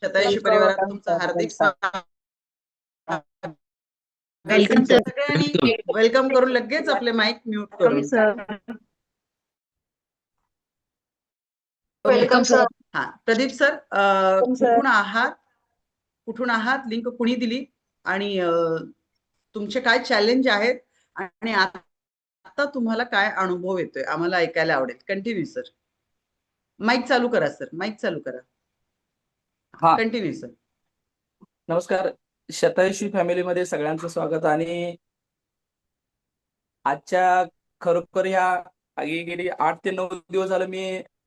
शतायुषी परिवारात तुमचं हार्दिक स्वागत. Welcome sir. सगळ्यांनी वेलकम करून लगेच आपले माईक म्यूट करून. Welcome sir. हा, प्रदीप सर, कुठून आहात, लिंक कुणी दिली आणि तुमचे काय चॅलेंज आहेत आणि आता तुम्हाला काय अनुभव येतोय आम्हाला ऐकायला आवडेल. Continue sir. माईक चालू करा सर, माईक चालू करा. हा, कंटिन्यू सर. नमस्कार. शतायुषी फॅमिलीमध्ये सगळ्यांचं स्वागत. आणि आजच्या खरोखर ह्या गेली 8 ते 9 दिवस झालं मी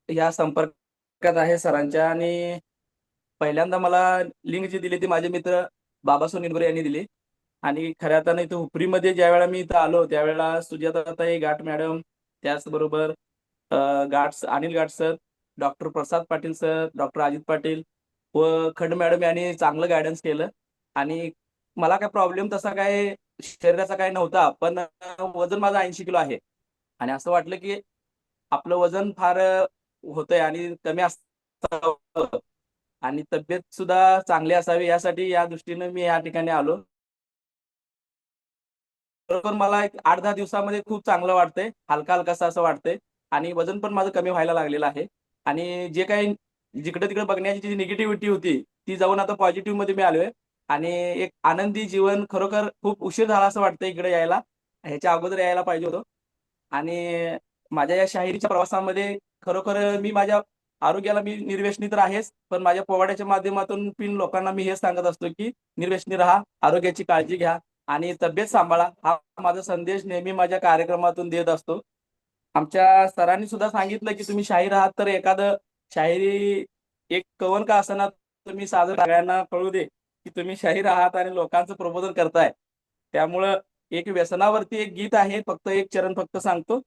ह्या संपर्कात आहे सरांच्या. आणि पहिल्यांदा मला लिंक जी दिली ती माझे मित्र बाबासो निनगुरे यांनी दिली. आणि खऱ्या अर्थाने इथं हुपरीमध्ये ज्या वेळेला मी इथं आलो त्यावेळेला सुजाताताई घाट मॅडम, त्याचबरोबर अनिल घाट सर, डॉक्टर प्रसाद पाटील सर, डॉक्टर अजित पाटील व खंड मॅडम यांनी चांगलं गायडन्स केलं. आणि मला काय प्रॉब्लेम तसा काय शरीराचा काय नव्हता, पण वजन माझं 80 किलो आहे. आणि असं वाटलं की आपलं वजन फार होतंय आणि कमी असावं आणि तब्येत सुद्धा चांगली असावी, यासाठी या दृष्टीनं मी या ठिकाणी आलो. बरोबर मला एक 8-10 दिवसामध्ये खूप चांगलं वाटतंय, हलका हलकासा असं वाटतंय. आणि वजन पण माझं कमी व्हायला लागलेलं आहे. आणि जे काही जिकडे तिकडे बघण्याची जी निगेटिव्हिटी होती ती जाऊन आता पॉझिटिव्ह मध्ये मी आलोय. आणि एक आनंदी जीवन, खरोखर खूप उशीर झाला असं वाटतं इकडे यायला, ह्याच्या अगोदर यायला पाहिजे होतं. आणि माझ्या या शाहिरीच्या प्रवासामध्ये खरोखर मी माझ्या आरोग्याला मी निर्व्यसनी तर आहेच, पण माझ्या पोवाड्याच्या माध्यमातून पण लोकांना मी हेच सांगत असतो की निर्व्यसनी राहा, आरोग्याची काळजी घ्या आणि तब्येत सांभाळा. हा माझा संदेश नेहमी माझ्या कार्यक्रमातून देत असतो. आमच्या सरांनी सुद्धा सांगितलं की तुम्ही शाहीर आहात तर एखादं शाहिरी एक कवन का असना तुम्ही सादर सगळ्यांना कळू दे की तुम्ही शाहीर आहात आणि लोकांचं प्रबोधन करताय. त्यामुळं एक व्यसनावरती एक गीत आहे, फक्त एक चरण फक्त सांगतो.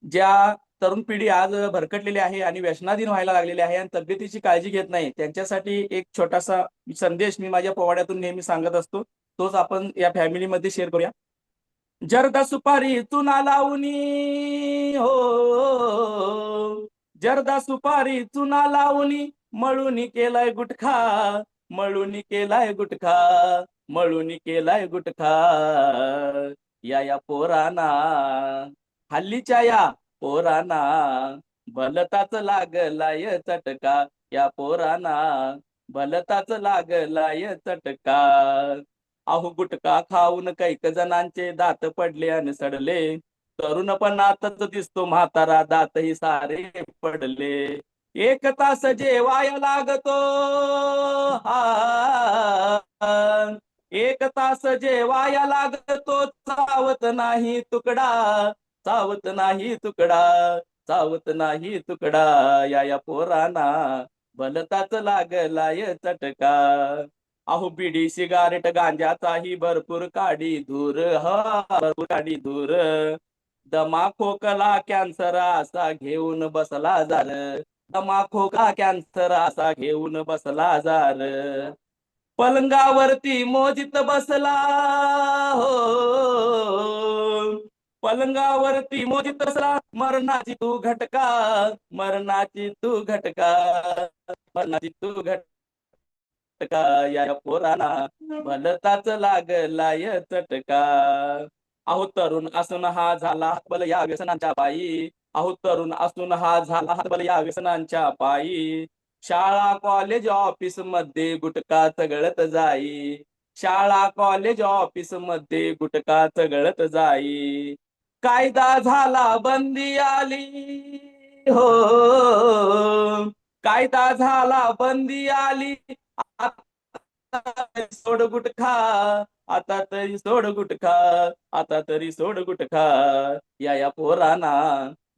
ज्या तरुण पिढी आज भरकटलेली आहे आणि व्यसनाधीन व्हायला लागलेली आहे आणि तब्येतीची काळजी घेत नाही, त्यांच्यासाठी एक छोटासा संदेश मी माझ्या पोवाड्यातून नेहमी सांगत असतो. तोच आपण या फॅमिलीमध्ये शेअर करूया. जर्दा सुपारी चुना लावणी हो, जर्दा सुपारी चुना लावणी, मळूनी केलाय गुटखा, मळूनी केलाय गुटखा, मळूनी केलाय गुटखा. या पोराना, हल्लीच्या या पोराना, भलताच लागलाय चटका. या पोराना भलताच लागलाय चटका. अहो गुटखा खाऊन कैक जणांचे दात पडले आणि सडले, तरुणपणातच दिसतो म्हातारा दातही सारे पडले. 1 तास जेवाया लागतो, हा 1 तास जेवाया लागतो, चावत नाही तुकडा, चावत नाही तुकडा, चावत नाही तुकडा. या पोराना भलताच लागलाय चटका. अहो बिडी सिगारेट गांजाचाही भरपूर काडी धूर, हा भरपूर काडी धूर. दमा खोकला कॅन्सर असा घेऊन बसला जार, दमा खोकला कॅन्सर असा घेऊन बसला जार. पलंगावरती मोजीत बसला हो, पलंगावरती मोजीत बसला, मरणाची तू घटका, मरणाची तू घटका, मरणाची तू घटका. या पोराला भलताच लागलाय चटका. अहो तरुण असून हा झाला हतबल या व्यसनांच्या पायी, अहो तरुण असून हा झाला हतबल या व्यसनांच्या पायी. शाळा कॉलेज ऑफिस मध्ये गुटखा चगळत जाई, शाळा कॉलेज ऑफिस मध्ये गुटखा चगळत जाई. कायदा झाला बंदी आली हो, कायदा झाला बंदी आली, आता सोड गुटखा, आता तरी सोड गुटखा, आता तरी सोड गुटखा. या पोराना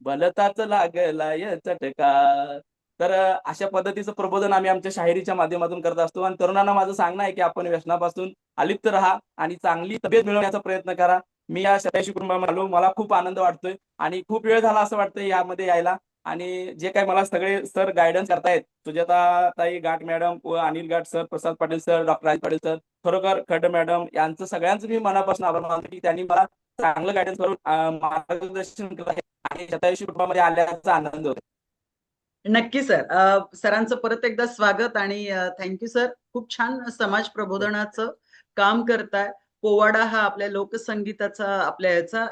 भलताच लागलाय चटका. तर अशा पद्धतीचं प्रबोधन आम्ही आमच्या शाहिरीच्या माध्यमातून करत असतो. आणि तरुणांना माझं सांगणं आहे की आपण व्यसनापासून अलिप्त राहा आणि चांगली तब्येत मिळवण्याचा प्रयत्न करा. मी या शतायुषी कुटुंबामध्ये आलो, मला खूप आनंद वाटतोय आणि खूप वेळ झाला असं वाटतंय यामध्ये यायला. आणि जे काही मला सगळे सर गायडन्स करतायत, सुजाताताई घाट मॅडम व Anil Ghat sir, Prasad Patil sir, doctor Ajit Patil sir, खरोखर खंड मॅडम यांचं सगळ्यांचं मी मनापासून आभार मानतो की त्यांनी मला चांगलं गायडन्स करून मार्गदर्शन केलं आहे आणि शतायुषी कुटुंबामध्ये आल्याचा आनंद होतो. नक्की सर. सरांचं परत एकदा स्वागत आणि थँक्यू सर. खूप छान समाज प्रबोधनाचं काम करताय. पोवाडा हा आपल्या लोकसंगीताचा आपल्या याचा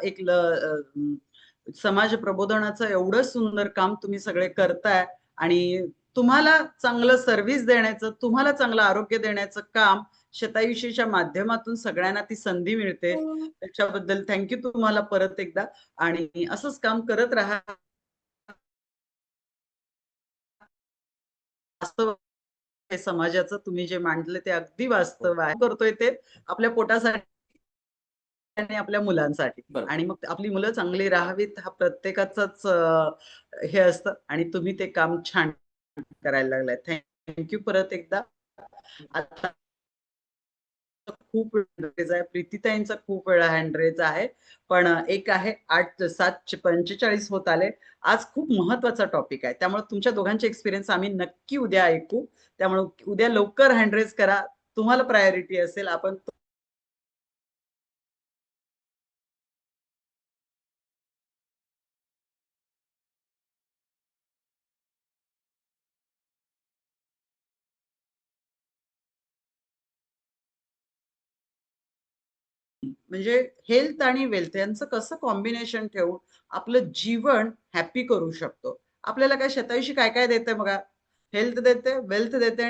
समाज प्रबोधनाचं एवढं सुंदर काम तुम्ही सगळे करताय आणि तुम्हाला चांगलं सर्व्हिस देण्याचं, तुम्हाला चांगलं आरोग्य देण्याचं काम शतायुषीच्या माध्यमातून सगळ्यांना ती संधी मिळते. त्याच्याबद्दल थँक्यू तुम्हाला परत एकदा आणि असंच काम करत राहा. वास्तव आहे समाजाचं तुम्ही जे मांडलं ते अगदी वास्तव आहे. करतोय ते आपल्या पोटासाठी आणि आपल्या मुलांसाठी बरोबर. आणि मग आपली मुलं चांगली राहावीत हा प्रत्येकाचाच हे असतं आणि तुम्ही ते काम छान करायला लागलाय. थँक्यू परत एकदा. आता खूप हँड आहे. प्रीतीताईंचा खूप वेळा हँड आहे. पण एक आहे 7:45 होत आले. आज खूप महत्वाचा टॉपिक आहे. त्यामुळे तुमच्या दोघांचे एक्सपिरियन्स आम्ही नक्की उद्या ऐकू. त्यामुळे उद्या लवकर हँड करा. तुम्हाला प्रायोरिटी असेल. आपण म्हणजे हेल्थ आणि वेल्थ यांचं कसं कॉम्बिनेशन ठेवून आपलं जीवन हॅपी करू शकतो. आपल्याला काय शतायुषी काय काय देते बघा. हेल्थ देते, वेल्थ देते